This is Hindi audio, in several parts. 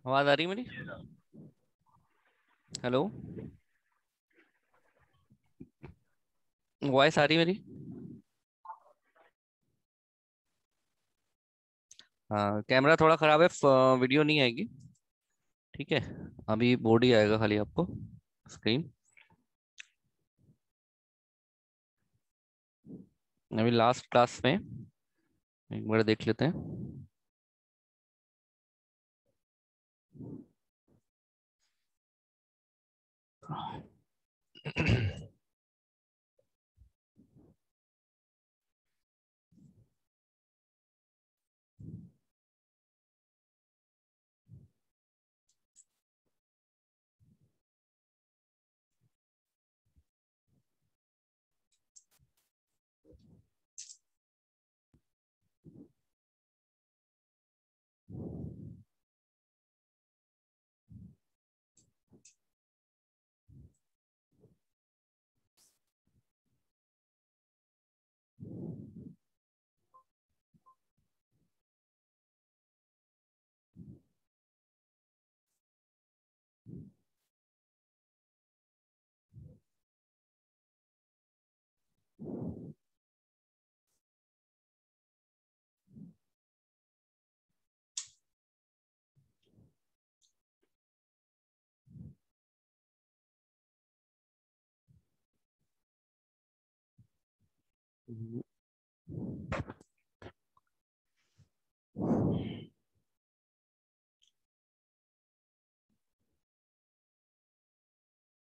आवाज आ रही है मेरी? हेलो, वॉइस आ रही है मेरी? हाँ, कैमरा थोड़ा खराब है, वीडियो नहीं आएगी। ठीक है, अभी बोर्ड ही आएगा खाली आपको, स्क्रीन। अभी लास्ट क्लास में एक बार देख लेते हैं।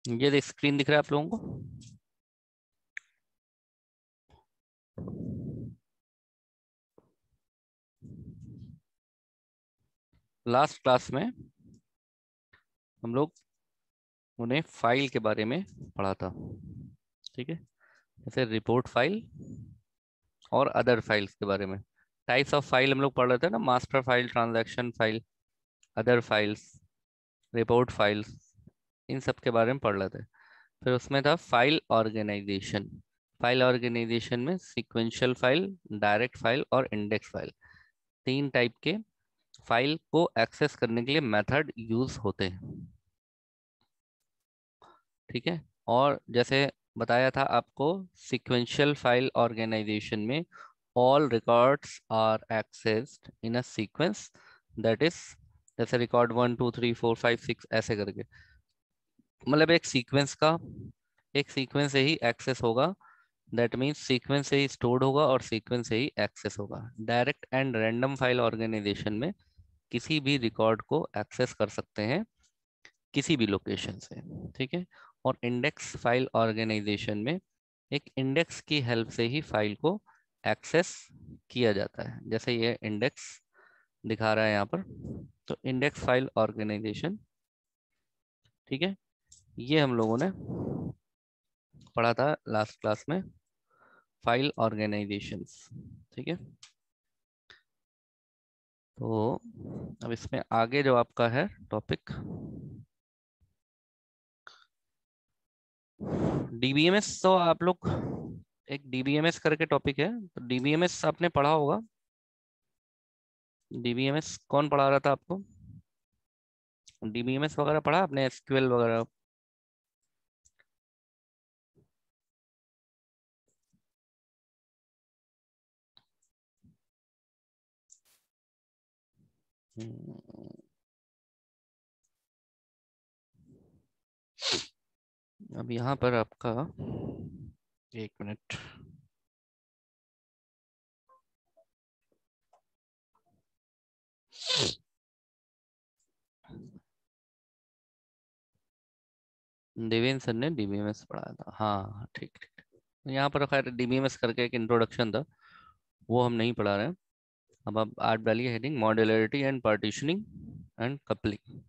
ये देख, स्क्रीन दिख रहा है आप लोगों को? लास्ट क्लास में हम लोग उन्हें फाइल के बारे में पढ़ा था। ठीक है, जैसे रिपोर्ट फाइल और अदर फाइल्स के बारे में। टाइप्स ऑफ फाइल हम लोग पढ़ रहे थे ना, master file, transaction file, other files, report files, इन सब के बारे में पढ़ रहे थे। फिर उसमें था फाइल ऑर्गेनाइजेशन। फाइल ऑर्गेनाइजेशन में सीक्वेंशियल फाइल, डायरेक्ट फाइल और इंडेक्स फाइल, तीन टाइप के फाइल को एक्सेस करने के लिए मेथड यूज होते हैं। ठीक है, और जैसे बताया था आपको, सीक्वेंशियल फाइल ऑर्गेनाइजेशन में all records are accessed in a sequence, that is जैसे रिकॉर्ड 1 2 3 4 5 6 ऐसे करके, मतलब एक सीक्वेंस से ही एक्सेस होगा। दैट मीन्स सीक्वेंस से ही स्टोर्ड होगा और सीक्वेंस से ही एक्सेस होगा। Direct and random file organisation में किसी भी रिकॉर्ड को एक्सेस कर सकते हैं किसी भी लोकेशन से। ठीक है, और इंडेक्स फाइल ऑर्गेनाइजेशन में एक इंडेक्स की हेल्प से ही फाइल को एक्सेस किया जाता है, जैसे ये इंडेक्स दिखा रहा है यहाँ पर। तो इंडेक्स फाइल ऑर्गेनाइजेशन, ठीक है, ये हम लोगों ने पढ़ा था लास्ट क्लास में, फाइल ऑर्गेनाइजेशंस। ठीक है, तो अब इसमें आगे जो आपका है टॉपिक, डीबीएमएस। तो आप लोग, एक डीबीएमएस करके टॉपिक है, तो डीबीएमएस आपने पढ़ा होगा। डीबीएमएस कौन पढ़ा रहा था आपको? डीबीएमएस वगैरह पढ़ा आपने, एसक्यूएल वगैरह? हम्म, अब यहाँ पर आपका, एक मिनट, देवेंद्र सर ने डीबीएमएस पढ़ाया था, हाँ ठीक ठीक। यहाँ पर खैर डीबीएमएस करके एक इंट्रोडक्शन था, वो हम नहीं पढ़ा रहे हैं। अब आप डालिए heading modularity and partitioning and coupling.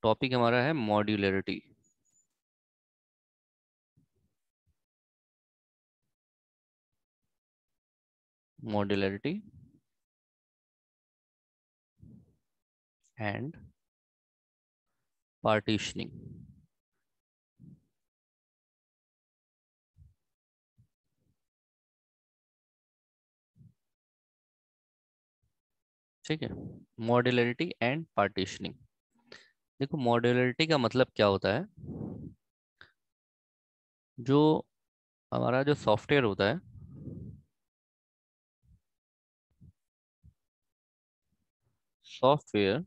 Topic हमारा है मॉड्यूलरिटी। Modularity and partitioning. ठीक है, मॉड्यूलरिटी एंड पार्टीशनिंग। देखो मॉड्यूलरिटी का मतलब क्या होता है, जो हमारा जो सॉफ्टवेयर होता है, सॉफ्टवेयर,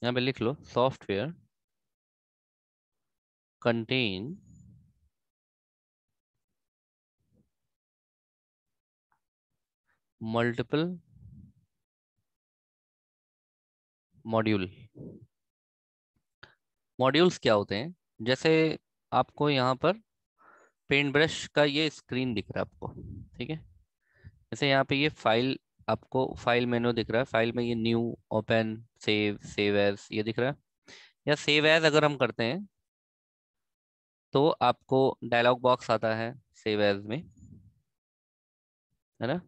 यहाँ पे लिख लो, software contain multiple module. Modules क्या होते हैं, जैसे आपको यहाँ पर पेंट ब्रश का ये स्क्रीन दिख रहा है आपको, ठीक है। जैसे यहाँ पे ये फाइल, आपको फाइल मेनू दिख रहा है, फाइल में ये new, open, save, save as ये दिख रहा है। या सेव एज अगर हम करते हैं तो आपको डायलॉग बॉक्स आता है सेव एज में, है ना।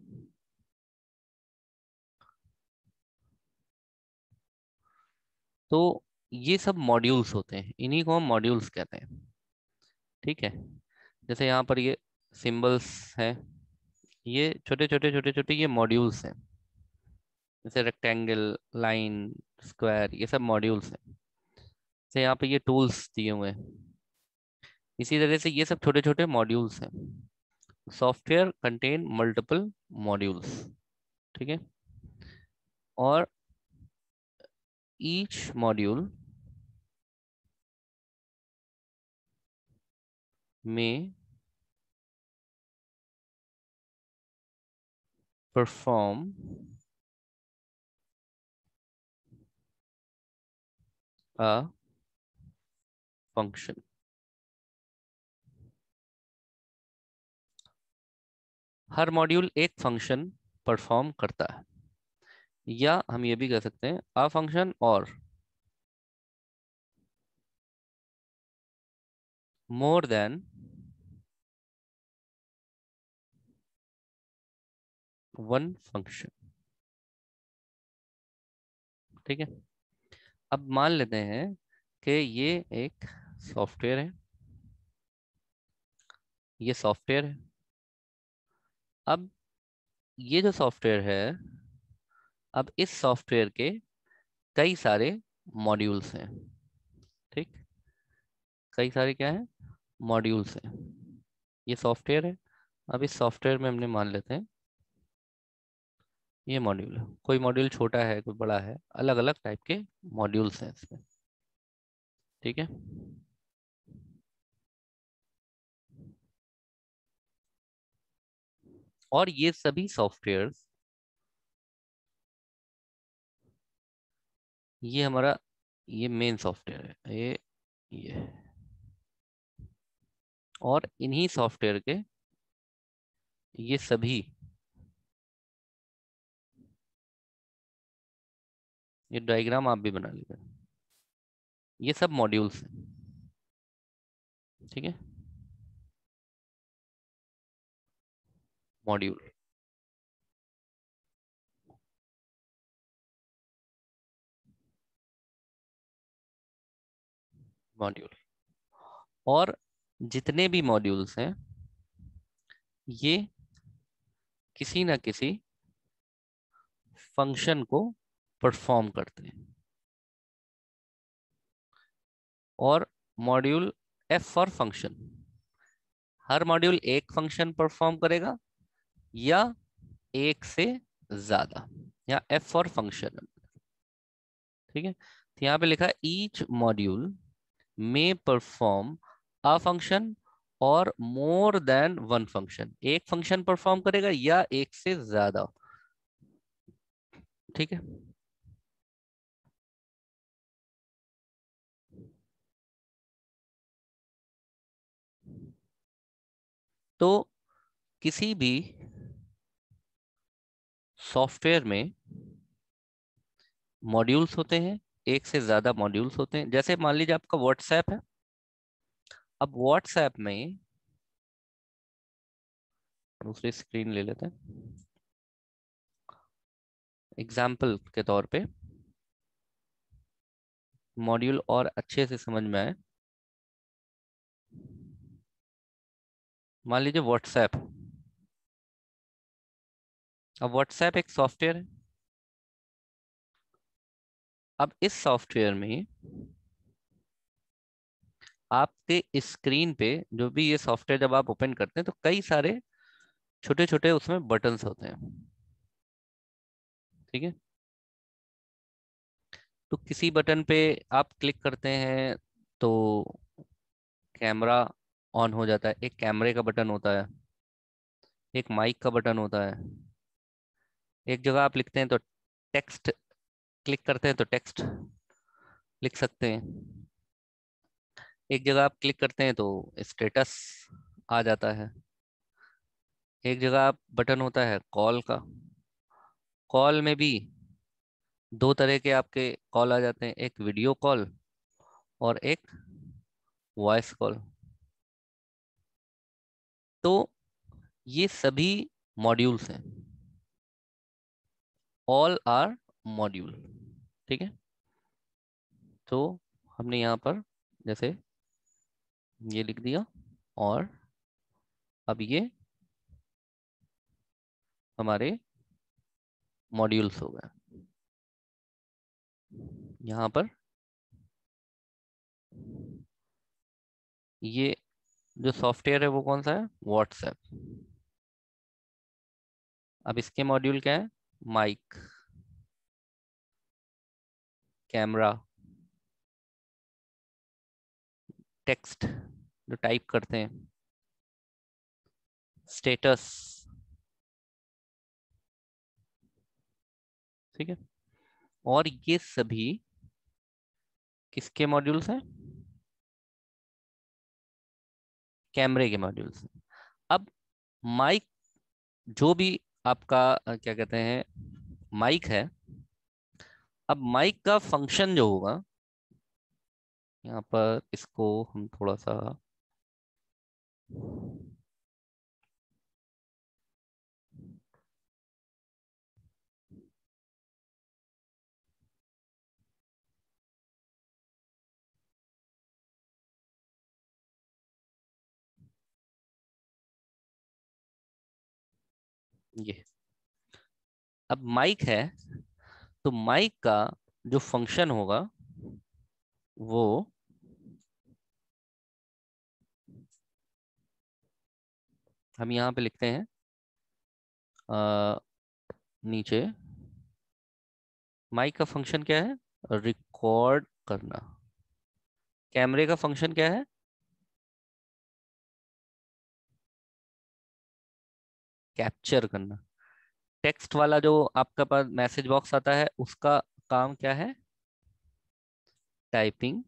तो ये सब मॉड्यूल्स होते हैं, इन्हीं को हम मॉड्यूल्स कहते हैं। ठीक है, जैसे यहाँ पर ये सिंबल्स हैं, ये छोटे छोटे छोटे छोटे ये मॉड्यूल्स हैं। जैसे रेक्टेंगल, लाइन, स्क्वायर, ये सब मॉड्यूल्स हैं। जैसे यहाँ पे ये टूल्स दिए हुए हैं, इसी तरह से ये सब छोटे छोटे मॉड्यूल्स हैं। Software contain multiple modules. ठीक है, और ईच मॉड्यूल में perform a function. Her module एक फंक्शन परफॉर्म करता है, या हम ये भी कह सकते हैं अ फंक्शन और मोर देन वन फंक्शन। ठीक है, अब मान लेते हैं कि ये एक सॉफ्टवेयर है, ये सॉफ्टवेयर है। अब ये जो सॉफ्टवेयर है, अब इस सॉफ्टवेयर के कई सारे मॉड्यूल्स हैं। ठीक, कई सारे क्या है, मॉड्यूल्स हैं। ये सॉफ्टवेयर है, अब इस सॉफ्टवेयर में हमने मान लेते हैं ये मॉड्यूल है, कोई मॉड्यूल छोटा है कोई बड़ा है, अलग अलग टाइप के मॉड्यूल्स हैं इसमें। ठीक है, और ये सभी सॉफ्टवेयर्स, ये हमारा ये मेन सॉफ्टवेयर है, ये और इन्हीं सॉफ्टवेयर के ये सभी, ये डायग्राम आप भी बना लीजिए, ये सब मॉड्यूल्स हैं। ठीक है, मॉड्यूल, मॉड्यूल, और जितने भी मॉड्यूल्स हैं ये किसी ना किसी फंक्शन को परफॉर्म करते हैं। और module F for function, her module एक फंक्शन परफॉर्म करेगा या एक से ज्यादा, या एफ फॉर फंक्शन। ठीक है, तो यहाँ पे लिखा है ईच मॉड्यूल में परफॉर्म अ फंक्शन और मोर देन वन फंक्शन, एक फंक्शन परफॉर्म करेगा या एक से ज्यादा। ठीक है, तो किसी भी सॉफ्टवेयर में मॉड्यूल्स होते हैं, एक से ज्यादा मॉड्यूल्स होते हैं। जैसे मान लीजिए आपका व्हाट्सएप है, अब व्हाट्सएप में दूसरी स्क्रीन ले लेते हैं, एग्जाम्पल के तौर पे मॉड्यूल और अच्छे से समझ में आए, मान लीजिए व्हाट्सएप। अब व्हाट्सएप एक सॉफ्टवेयर है। अब इस सॉफ्टवेयर में आपके स्क्रीन पे जो भी ये सॉफ्टवेयर जब आप ओपन करते हैं तो कई सारे छोटे छोटे उसमें बटन्स होते हैं। ठीक है। तो किसी बटन पे आप क्लिक करते हैं तो कैमरा ऑन हो जाता है, एक कैमरे का बटन होता है, एक माइक का बटन होता है। एक जगह आप लिखते हैं तो टेक्स्ट, क्लिक करते हैं तो टेक्स्ट लिख सकते हैं। एक जगह आप क्लिक करते हैं तो स्टेटस आ जाता है। एक जगह आप बटन होता है कॉल का, कॉल में भी दो तरह के आपके कॉल आ जाते हैं, एक वीडियो कॉल और एक वॉइस कॉल। तो ये सभी मॉड्यूल्स हैं, ऑल आर मॉड्यूल। ठीक है। तो हमने यहाँ पर जैसे ये लिख दिया, और अब ये हमारे मॉड्यूल्स हो गए। यहाँ पर ये जो सॉफ्टवेयर है वो कौन सा है, व्हाट्सएप। अब इसके मॉड्यूल क्या है, माइक, कैमरा, टेक्स्ट जो टाइप करते हैं, स्टेटस। ठीक है। और ये सभी किसके मॉड्यूल्स हैं, कैमरे के मॉड्यूल्स हैं। अब माइक, जो भी आपका क्या कहते हैं माइक है, अब माइक का फंक्शन जो होगा, यहाँ पर इसको हम थोड़ा सा ये, अब माइक है तो माइक का जो फंक्शन होगा वो हम यहाँ पे लिखते हैं नीचे। माइक का फंक्शन क्या है, रिकॉर्ड करना। कैमरे का फंक्शन क्या है, कैप्चर करना। टेक्स्ट वाला जो आपका पास मैसेज बॉक्स आता है उसका काम क्या है, टाइपिंग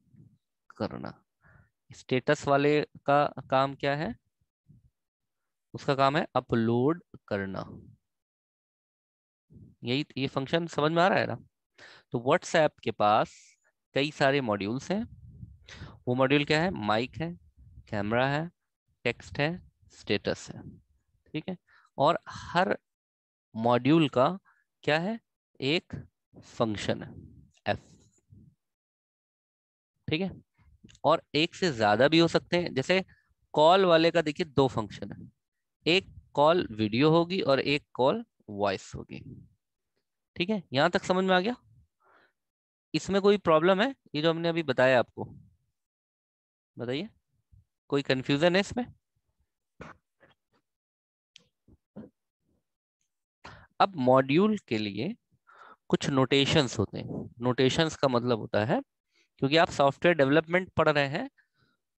करना। स्टेटस वाले का काम क्या है, उसका काम है अपलोड करना। यही ये फंक्शन समझ में आ रहा है ना। तो व्हाट्सएप के पास कई सारे मॉड्यूल्स हैं। वो मॉड्यूल क्या है, माइक है, कैमरा है, टेक्स्ट है, स्टेटस है। ठीक है। और हर मॉड्यूल का क्या है, एक फंक्शन है, एफ। ठीक है। और एक से ज्यादा भी हो सकते हैं, जैसे कॉल वाले का देखिए दो फंक्शन है, एक कॉल वीडियो होगी और एक कॉल वॉइस होगी। ठीक है, यहां तक समझ में आ गया। इसमें कोई प्रॉब्लम है, ये जो हमने अभी बताया आपको, बताइए, कोई कंफ्यूजन है इसमें। अब मॉड्यूल के लिए कुछ नोटेशंस होते हैं। नोटेशंस का मतलब होता है, क्योंकि आप सॉफ्टवेयर डेवलपमेंट पढ़ रहे हैं,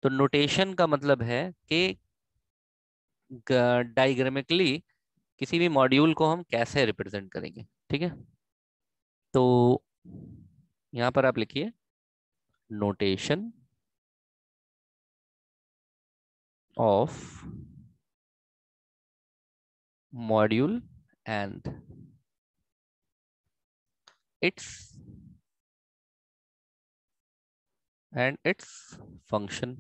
तो नोटेशन का मतलब है कि डायग्रामिकली किसी भी मॉड्यूल को हम कैसे रिप्रेजेंट करेंगे। ठीक है। तो यहाँ पर आप लिखिए notation of module and it's its function.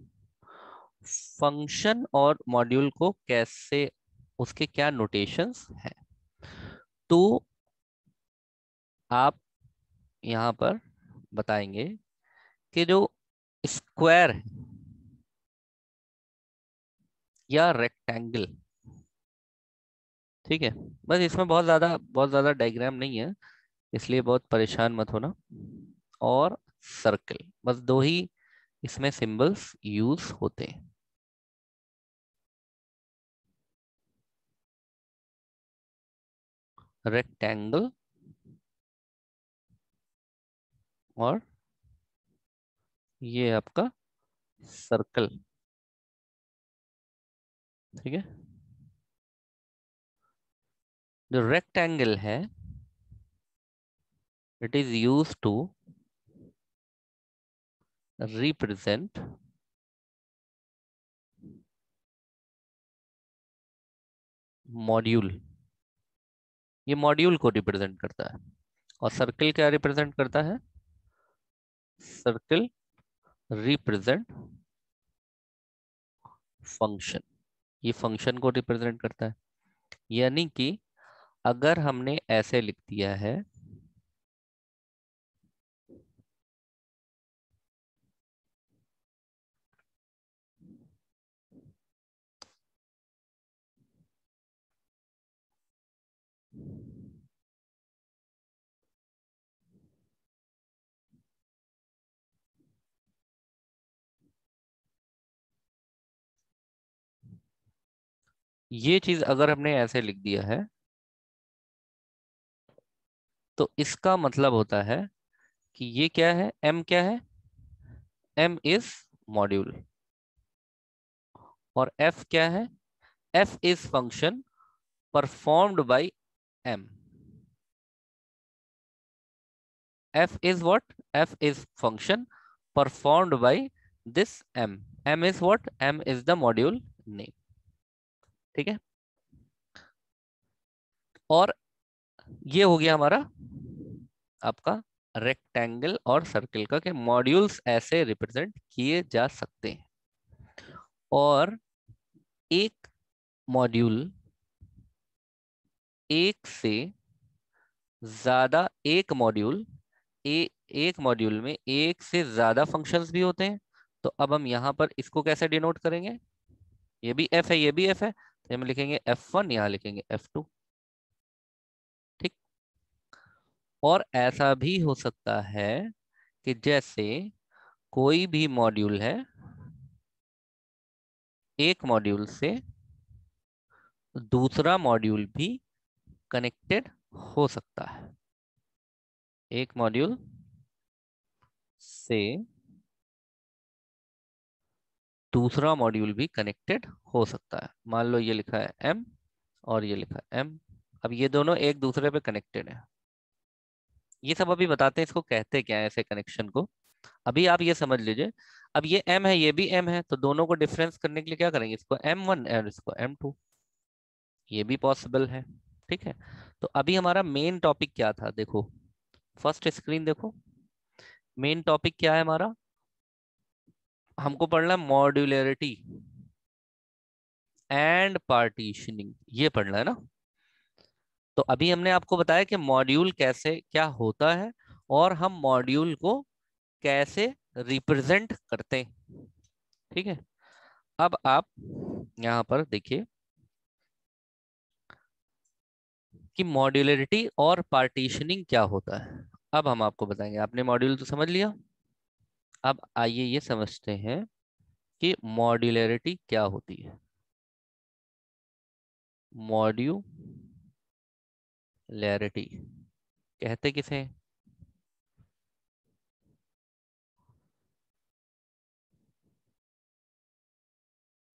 Function और मॉड्यूल को कैसे, उसके क्या नोटेशंस हैं। तो आप यहाँ पर बताएंगे कि जो स्क्वायर है या रेक्टेंगल, ठीक है, बस इसमें बहुत ज्यादा डायग्राम नहीं है, इसलिए बहुत परेशान मत होना। और सर्कल, बस दो ही इसमें सिंबल्स यूज होते हैं। रेक्टेंगल और ये आपका सर्कल, ठीक है। जो रेक्टेंगल है it is use to represent module, ये मॉड्यूल को रिप्रेजेंट करता है। और सर्कल क्या रिप्रेजेंट करता है? सर्कल रिप्रेजेंट फंक्शन, ये फंक्शन को रिप्रेजेंट करता है। यानी कि अगर हमने ऐसे लिख दिया है, ये चीज अगर हमने ऐसे लिख दिया है, तो इसका मतलब होता है कि ये क्या है, m क्या है, m इज मॉड्यूल। और f क्या है, f is function performed by m। f is what? f is function performed by this m. m is what? m is the module name, ठीक है। और ये हो गया हमारा आपका रेक्टेंगल और सर्कल का, कि मॉड्यूल्स ऐसे रिप्रेजेंट किए जा सकते हैं। और एक मॉड्यूल, एक से ज्यादा, एक मॉड्यूल, एक मॉड्यूल में एक से ज्यादा फंक्शंस भी होते हैं। तो अब हम यहाँ पर इसको कैसे डिनोट करेंगे? ये भी एफ है, ये भी एफ है, तो हम लिखेंगे F1, यहाँ लिखेंगे F2, ठीक। और ऐसा भी हो सकता है कि जैसे कोई भी मॉड्यूल है, एक मॉड्यूल से दूसरा मॉड्यूल भी कनेक्टेड हो सकता है। एक मॉड्यूल से दूसरा मॉड्यूल भी कनेक्टेड हो सकता है। मान लो ये लिखा है M और ये लिखा है M, अब ये दोनों एक दूसरे पे कनेक्टेड है। ये सब अभी बताते हैं इसको कहते क्या है, ऐसे कनेक्शन को। अभी आप ये समझ लीजिए, अब ये M है, ये भी M है, तो दोनों को डिफरेंस करने के लिए क्या करेंगे, इसको M1 और इसको M2, ये भी पॉसिबल है, ठीक है। तो अभी हमारा मेन टॉपिक क्या था, देखो फर्स्ट स्क्रीन देखो। मेन टॉपिक क्या है हमारा? हमको पढ़ना है मॉड्यूलरिटी एंड पार्टीशनिंग, ये पढ़ना है ना। तो अभी हमने आपको बताया कि मॉड्यूल कैसे क्या होता है, और हम मॉड्यूल को कैसे रिप्रेजेंट करते हैं, ठीक है। अब आप यहाँ पर देखिए कि मॉड्यूलरिटी और पार्टीशनिंग क्या होता है। अब हम आपको बताएंगे, आपने मॉड्यूल तो समझ लिया, अब आइए ये समझते हैं कि मॉड्यूलरिटी क्या होती है। मॉड्यूलरिटी कहते किसे हैं?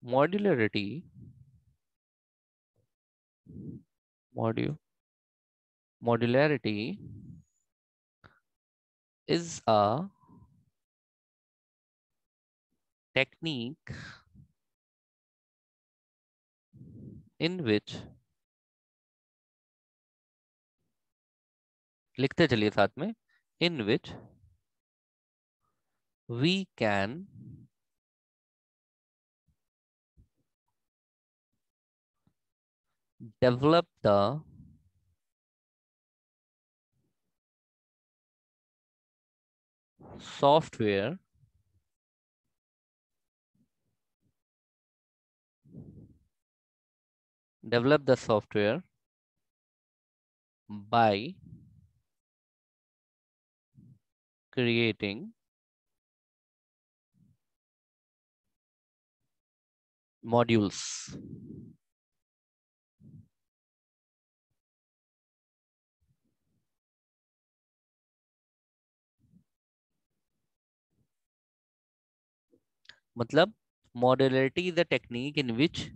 मॉड्यूलरिटी, मॉड्यू modularity is a technique in which, लिखते चलिए साथ में, in which we can develop the software develop the software by creating modules. मतलब modularity is the technique in which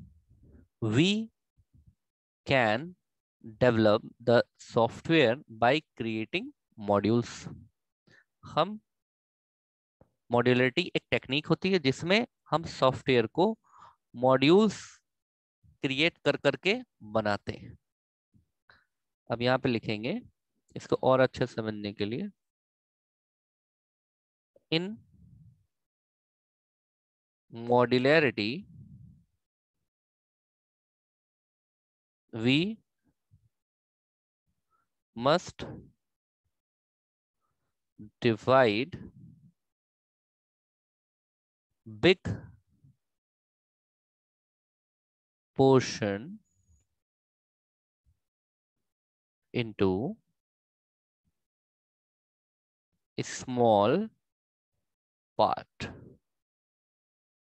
we can develop the software by creating modules. हम मॉड्यूलरिटी एक टेक्निक होती है जिसमें हम सॉफ्टवेयर को मॉड्यूल्स क्रिएट कर करके बनाते हैं। अब यहाँ पे लिखेंगे इसको और अच्छे से समझने के लिए, in modularity we must divide big portion into small part.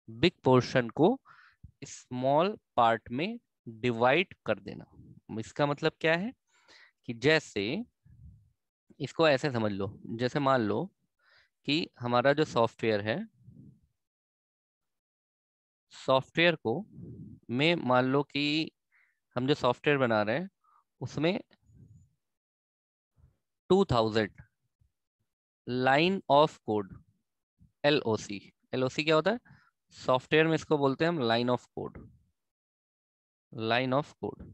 Big portion को स्मॉल पार्ट में डिवाइड कर देना। इसका मतलब क्या है कि जैसे इसको ऐसे समझ लो, जैसे मान लो कि हमारा जो सॉफ्टवेयर है, सॉफ्टवेयर को में मान लो कि हम जो सॉफ्टवेयर बना रहे हैं उसमें 2000 line of code, LOC। LOC क्या होता है? सॉफ्टवेयर में इसको बोलते हैं हम line of code. Line of code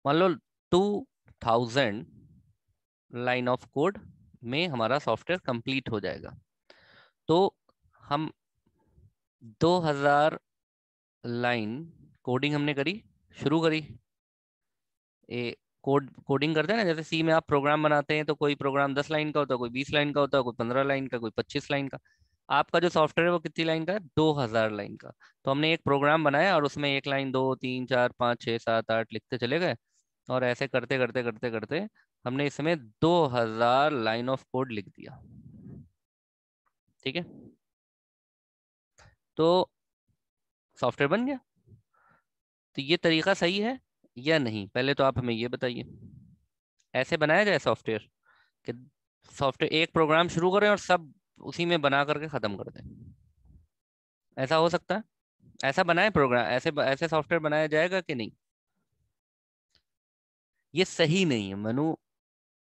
मान लो 2000 लाइन ऑफ कोड में हमारा सॉफ्टवेयर कंप्लीट हो जाएगा। तो हम 2000 लाइन कोडिंग हमने करी, शुरू करी। कोडिंग करते हैं ना, जैसे सी में आप प्रोग्राम बनाते हैं तो कोई प्रोग्राम 10 लाइन का होता है, कोई 20 लाइन का होता है, कोई 15 लाइन का, कोई 25 लाइन का। आपका जो सॉफ्टवेयर है वो कितनी लाइन का है? 2000 लाइन का। तो हमने एक प्रोग्राम बनाया और उसमें एक लाइन, दो, तीन, चार, पाँच, छः, सात, आठ लिखते चले गए, और ऐसे करते करते करते करते हमने इसमें 2000 लाइन ऑफ कोड लिख दिया। ठीक है, तो सॉफ्टवेयर बन गया। तो ये तरीका सही है या नहीं, पहले तो आप हमें ये बताइए। ऐसे बनाया जाए सॉफ्टवेयर कि सॉफ्टवेयर एक प्रोग्राम शुरू करें और सब उसी में बना करके खत्म कर दें? ऐसा हो सकता है? ऐसा बनाए प्रोग्राम, ऐसे ऐसे सॉफ्टवेयर बनाया जाएगा कि नहीं? ये सही नहीं है मनु,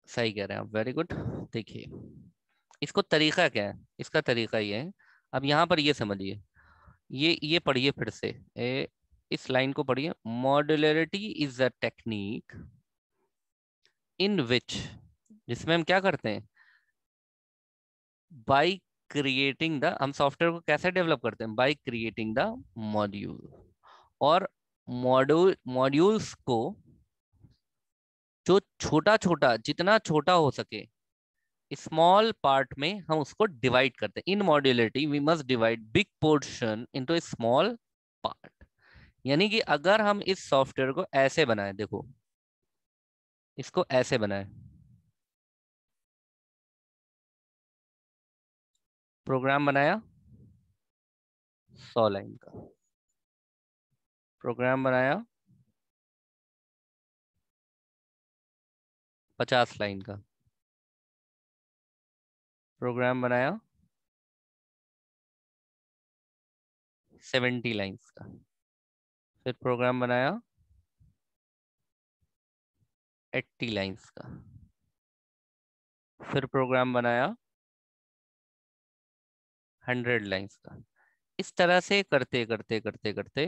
सही कह रहे हैं आप, वेरी गुड। देखिए इसको तरीका क्या है, इसका तरीका ये है। अब यहाँ पर ये समझिए, ये पढ़िए फिर से, इस लाइन को पढ़िए। Modularity is a technique in which, जिसमें हम क्या करते हैं, बाई क्रिएटिंग द, हम सॉफ्टवेयर को कैसे डेवलप करते हैं? By creating the module. और मॉड्यूल्स को जो छोटा छोटा, जितना छोटा हो सके, स्मॉल पार्ट में हम उसको डिवाइड करते हैं। In modularity we must divide big portion into small part. यानी कि अगर हम इस सॉफ्टवेयर को ऐसे बनाए, देखो इसको ऐसे बनाए, प्रोग्राम बनाया 100 लाइन का, प्रोग्राम बनाया 50 लाइन का, प्रोग्राम बनाया 70 लाइन्स का, फिर प्रोग्राम बनाया 80 लाइन्स का, फिर प्रोग्राम बनाया 100 लाइन्स का। इस तरह से करते करते करते करते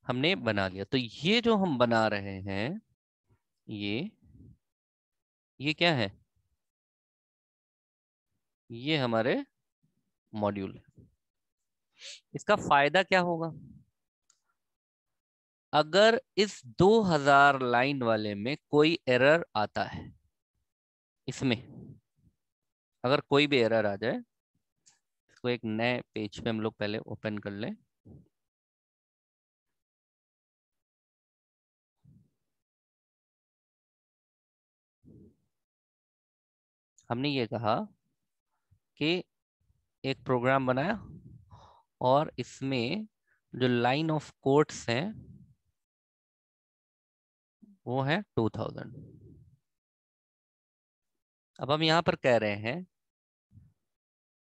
हमने बना लिया। तो ये जो हम बना रहे हैं, ये ये क्या है? ये हमारे मॉड्यूल है। इसका फायदा क्या होगा? अगर इस 2000 लाइन वाले में कोई एरर आता है, इसमें अगर कोई भी एरर आ जाए, इसको एक नए पेज पे हम लोग पहले ओपन कर लें। हमने ये कहा कि एक प्रोग्राम बनाया और इसमें जो लाइन ऑफ कोड्स हैं वो है 2000। अब हम यहां पर कह रहे हैं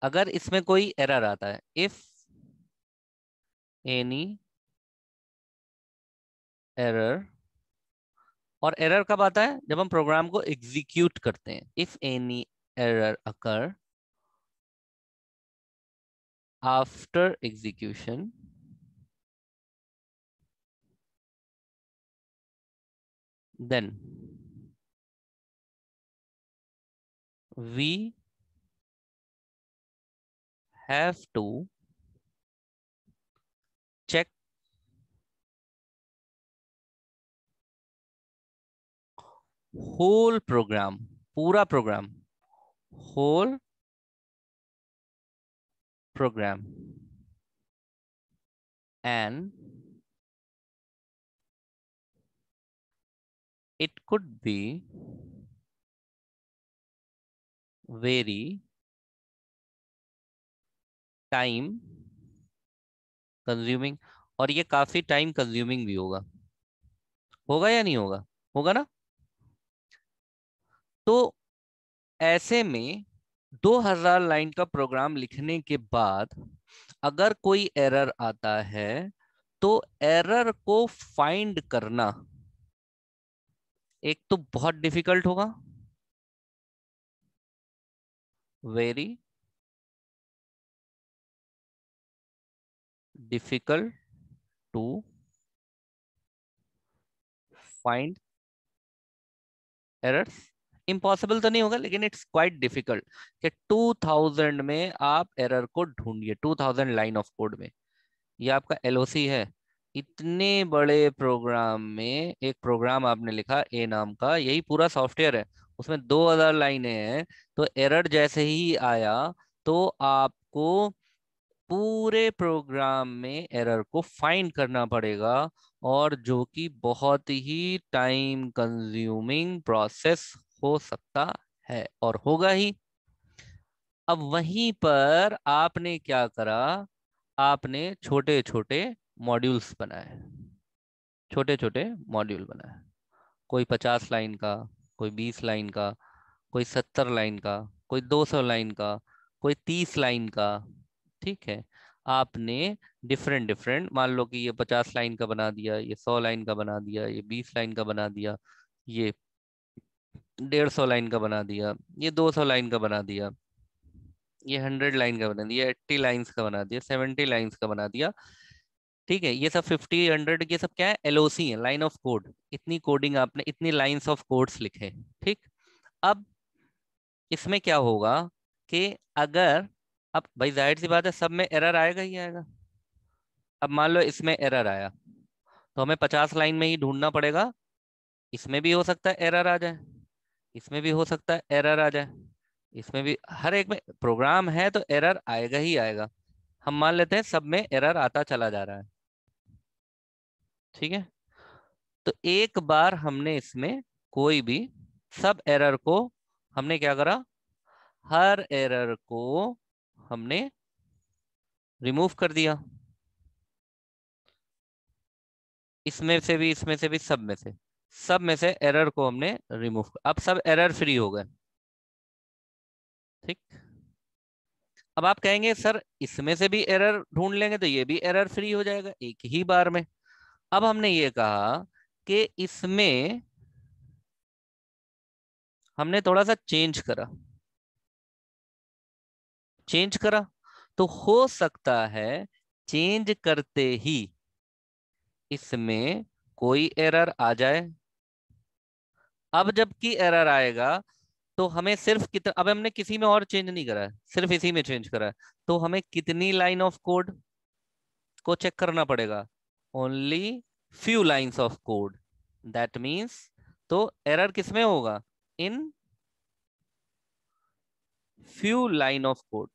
अगर इसमें कोई एरर आता है, इफ एनी एरर, और एरर कब आता है? जब हम प्रोग्राम को एग्जीक्यूट करते हैं। If any error occur after execution, then we have to check whole program, पूरा प्रोग्राम, whole program, and it could be very time consuming, और ये काफी टाइम कंज्यूमिंग भी होगा। होगा या नहीं होगा? होगा ना। तो ऐसे में 2000 लाइन का प्रोग्राम लिखने के बाद अगर कोई एरर आता है तो एरर को फाइंड करना एक तो बहुत डिफिकल्ट होगा, very difficult to find errors. Impossible तो नहीं होगा, लेकिन इट्स क्वाइट डिफिकल्ट कि 2000 में आप एरर को ढूंढिए, 2000 लाइन ऑफ कोड में। ये आपका एलओसी है। इतने बड़े प्रोग्राम में एक प्रोग्राम आपने लिखा ए नाम का, यही पूरा सॉफ्टवेयर है, उसमें 2000 लाइनें हैं। तो एरर जैसे ही आया तो आपको पूरे प्रोग्राम में एरर को फाइंड करना पड़ेगा, और जो कि बहुत ही टाइम कंज्यूमिंग प्रोसेस हो सकता है और होगा ही। अब वहीं पर आपने क्या करा? आपने छोटे छोटे मॉड्यूल्स बनाए, छोटे छोटे मॉड्यूल बनाए। कोई 50 लाइन का, कोई 20 लाइन का, कोई 70 लाइन का, कोई 200 लाइन का, कोई 30 लाइन का। ठीक है। आपने डिफरेंट डिफरेंट, मान लो कि ये 50 लाइन का बना दिया, ये 100 लाइन का बना दिया, ये 20 लाइन का बना दिया, ये 150 लाइन का बना दिया, ये 200 लाइन का बना दिया, ये 100 लाइन का बना दिया, 80 लाइन्स का बना दिया, 70 लाइन्स का बना दिया। ठीक है। ये सब 50, 100, ये सब क्या है? एलओसी है, लाइन ऑफ कोड। इतनी कोडिंग आपने, इतनी लाइंस ऑफ कोड्स लिखे। ठीक। अब इसमें क्या होगा कि अगर, अब भाई जाहिर सी बात है सब में एरर आएगा ही आएगा। अब मान लो इसमें एरर आया तो हमें 50 लाइन में ही ढूंढना पड़ेगा। इसमें भी हो सकता है एरर आ जाए, इसमें भी हो सकता है एरर आ जाए, इसमें भी, हर एक में प्रोग्राम है तो एरर आएगा ही आएगा। हम मान लेते हैं सब में एरर आता चला जा रहा है। ठीक है। तो एक बार हमने इसमें कोई भी सब एरर को हमने क्या करा? हर एरर को हमने रिमूव कर दिया, इसमें से भी, इसमें से भी, सब में से एरर को हमने रिमूव, अब सब एरर फ्री हो गए। ठीक। अब आप कहेंगे सर इसमें से भी एरर ढूंढ लेंगे तो ये भी एरर फ्री हो जाएगा एक ही बार में। अब हमने ये कहा कि इसमें हमने थोड़ा सा चेंज करा, चेंज करा तो हो सकता है चेंज करते ही इसमें कोई एरर आ जाए। अब जबकि एरर आएगा तो हमें सिर्फ कितना, अब हमने किसी में और चेंज नहीं करा है, सिर्फ इसी में चेंज करा है, तो हमें कितनी लाइन ऑफ कोड को चेक करना पड़ेगा? Only few lines of code. That means, तो एरर किसमें होगा? In few line of code,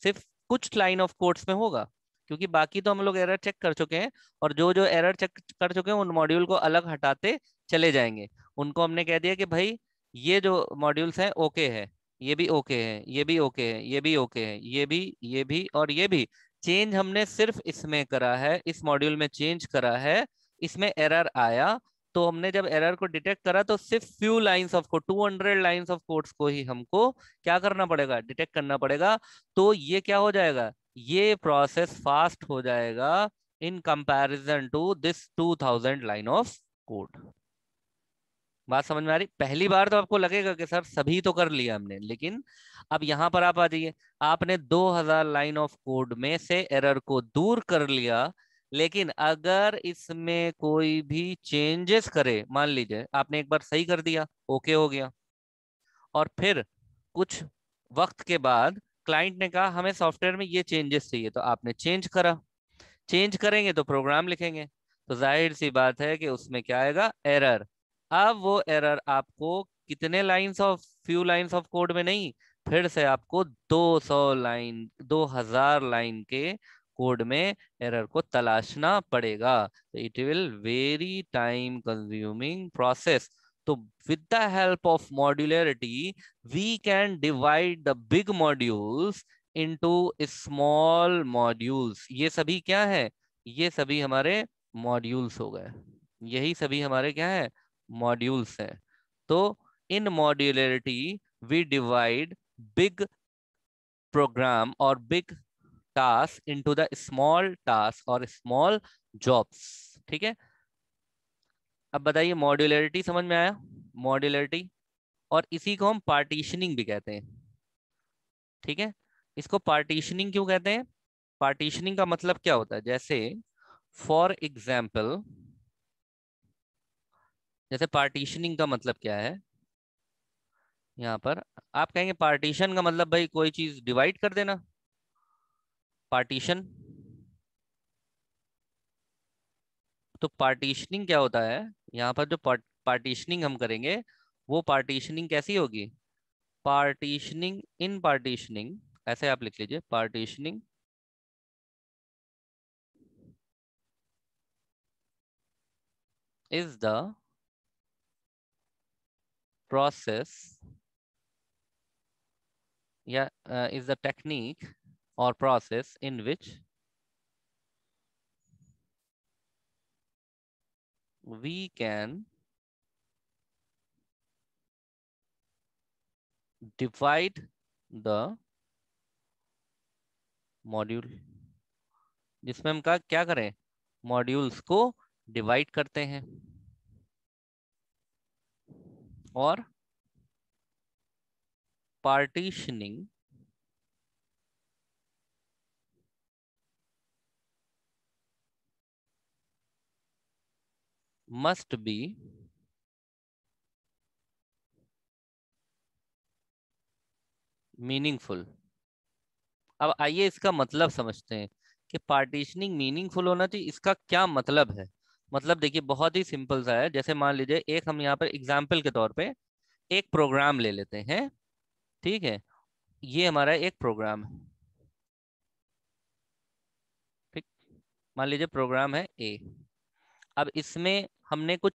सिर्फ कुछ लाइन ऑफ कोड्स में होगा, क्योंकि बाकी तो हम लोग एरर चेक कर चुके हैं, और जो जो एरर चेक कर चुके हैं उन मॉड्यूल को अलग हटाते चले जाएंगे। उनको हमने कह दिया कि भाई ये जो मॉड्यूल्स हैं ओके है, ये भी ओके है, ये भी ओके है, ये भी ओके है, ये भी और ये भी। चेंज हमने सिर्फ इसमें करा है, इस मॉड्यूल में चेंज करा है, इसमें एरर आया, तो हमने जब एरर को डिटेक्ट करा तो सिर्फ few lines of code, 200 lines of codes को ही हमको क्या करना पड़ेगा, डिटेक्ट करना पड़ेगा। तो ये क्या हो जाएगा, ये प्रोसेस फास्ट हो जाएगा in comparison to this 2000 line of code. बात समझ में आ रही? पहली बार तो आपको लगेगा कि सर सभी तो कर लिया हमने, लेकिन अब यहां पर आप आ जाइए, आपने 2000 लाइन ऑफ कोड में से एरर को दूर कर लिया, लेकिन अगर इसमें कोई भी चेंजेस करे, मान लीजिए आपने एक बार सही कर दिया, ओके हो गया, और फिर कुछ वक्त के बाद क्लाइंट ने कहा हमें सॉफ्टवेयर में ये चेंजेस चाहिए, तो आपने चेंज करा, चेंज करेंगे तो प्रोग्राम लिखेंगे, तो जाहिर सी बात है कि उसमें क्या आएगा, एरर। अब वो एरर आपको कितने lines of, few lines of code में नहीं, फिर से आपको 200 लाइन, 2000 लाइन के कोड में एरर को तलाशना पड़ेगा। It will very time consuming process. तो with the help of modularity we can divide the big modules into small modules। ये सभी क्या है, ये सभी हमारे मॉड्यूल्स हो गए, यही सभी हमारे क्या है, मॉड्यूल्स हैं। तो in modularity we divide big program और big task into the small task और स्मॉल जॉब्स। ठीक है, अब बताइए मॉड्यूलरिटी समझ में आया? मॉड्यूलरिटी, और इसी को हम पार्टीशनिंग भी कहते हैं। ठीक है, इसको पार्टीशनिंग क्यों कहते हैं? पार्टीशनिंग का मतलब क्या होता है, जैसे फॉर एग्जाम्पल, जैसे पार्टीशनिंग का मतलब क्या है, यहाँ पर आप कहेंगे पार्टीशन का मतलब भाई कोई चीज डिवाइड कर देना, पार्टीशन। तो पार्टीशनिंग क्या होता है, यहाँ पर जो पार्टीशनिंग हम करेंगे, वो पार्टीशनिंग कैसी होगी, पार्टीशनिंग इन पार्टीशनिंग, ऐसे आप लिख लीजिए, partitioning is the process, yeah, is the technique or process in which we can divide the module, जिसमें हम क्या करें, मॉड्यूल्स को डिवाइड करते हैं, और पार्टीशनिंग मस्ट बी मीनिंगफुल। अब आइए इसका मतलब समझते हैं कि पार्टीशनिंग मीनिंगफुल होना चाहिए, इसका क्या मतलब है। मतलब देखिए बहुत ही सिंपल सा है, जैसे मान लीजिए एक हम यहाँ पर एग्जाम्पल के तौर पे एक प्रोग्राम ले लेते हैं। ठीक है, ये हमारा एक प्रोग्राम है। ठीक, मान लीजिए प्रोग्राम है ए। अब इसमें हमने कुछ